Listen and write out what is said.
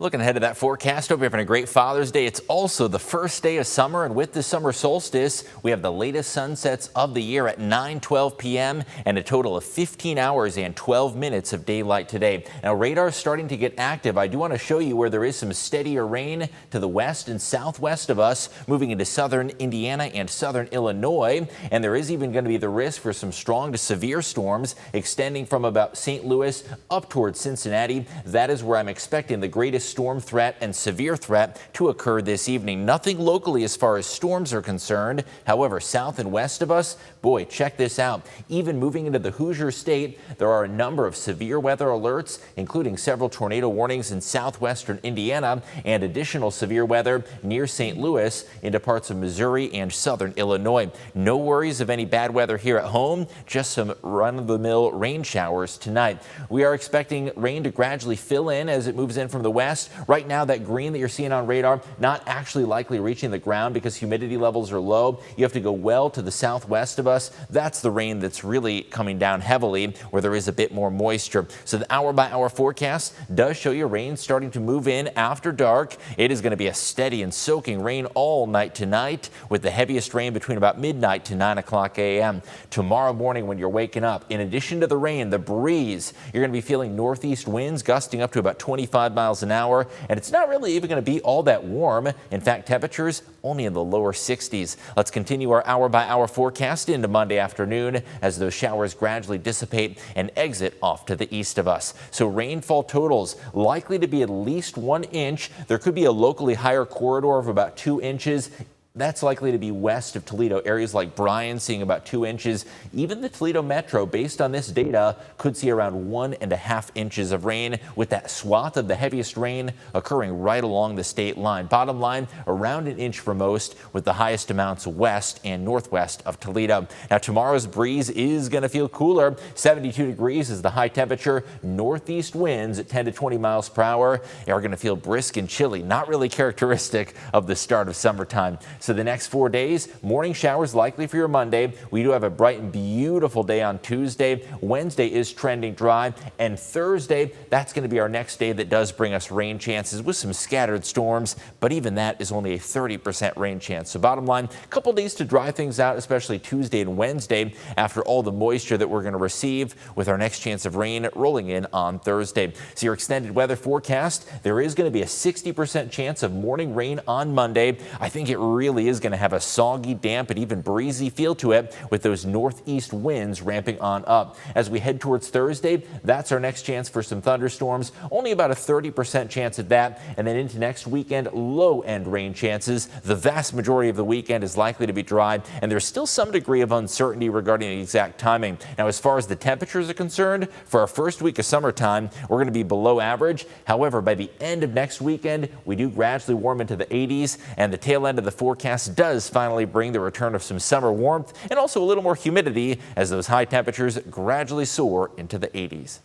Looking ahead to that forecast, hope you're having a great Father's Day. It's also the first day of summer, and with the summer solstice, we have the latest sunsets of the year at 9:12 p.m. and a total of 15 hours and 12 minutes of daylight today. Now, radar is starting to get active. I do want to show you where there is some steadier rain to the west and southwest of us, moving into southern Indiana and southern Illinois, and there is even going to be the risk for some strong to severe storms extending from about St. Louis up towards Cincinnati. That is where I'm expecting the greatest storm threat and severe threat to occur this evening. Nothing locally as far as storms are concerned. However, south and west of us, boy, check this out. Even moving into the Hoosier State, there are a number of severe weather alerts, including several tornado warnings in southwestern Indiana and additional severe weather near St. Louis into parts of Missouri and southern Illinois. No worries of any bad weather here at home, just some run-of-the-mill rain showers tonight. We are expecting rain to gradually fill in as it moves in from the west. Right now, that green that you're seeing on radar, not actually likely reaching the ground because humidity levels are low. You have to go well to the southwest of us. That's the rain that's really coming down heavily where there is a bit more moisture. So the hour-by-hour forecast does show you rain starting to move in after dark. It is going to be a steady and soaking rain all night tonight, with the heaviest rain between about midnight to 9 o'clock a.m. Tomorrow morning when you're waking up, in addition to the rain, the breeze, you're going to be feeling northeast winds gusting up to about 25 miles an hour, and it's not really even going to be all that warm. In fact, temperatures only in the lower 60s. Let's continue our hour-by-hour forecast into Monday afternoon as those showers gradually dissipate and exit off to the east of us. So rainfall totals likely to be at least 1 inch. There could be a locally higher corridor of about 2 inches. That's likely to be west of Toledo. Areas like Bryan seeing about 2 inches. Even the Toledo Metro, based on this data, could see around 1.5 inches of rain, with that swath of the heaviest rain occurring right along the state line. Bottom line, around 1 inch for most, with the highest amounts west and northwest of Toledo. Now, tomorrow's breeze is going to feel cooler. 72 degrees is the high temperature. Northeast winds at 10 to 20 miles per hour are going to feel brisk and chilly. Not really characteristic of the start of summertime. So the next 4 days, morning showers likely for your Monday. We do have a bright and beautiful day on Tuesday. Wednesday is trending dry, and Thursday, that's going to be our next day that does bring us rain chances with some scattered storms, but even that is only a 30% rain chance. So bottom line, a couple days to dry things out, especially Tuesday and Wednesday after all the moisture that we're going to receive, with our next chance of rain rolling in on Thursday. So your extended weather forecast, there is going to be a 60% chance of morning rain on Monday. I think it really is going to have a soggy, damp, and even breezy feel to it, with those northeast winds ramping on up. As we head towards Thursday, that's our next chance for some thunderstorms. Only about a 30% chance at that. And then into next weekend, low-end rain chances. The vast majority of the weekend is likely to be dry, and there's still some degree of uncertainty regarding the exact timing. Now, as far as the temperatures are concerned, for our first week of summertime, we're going to be below average. However, by the end of next weekend, we do gradually warm into the 80s, and the tail end of the forecast does finally bring the return of some summer warmth and also a little more humidity as those high temperatures gradually soar into the 80s.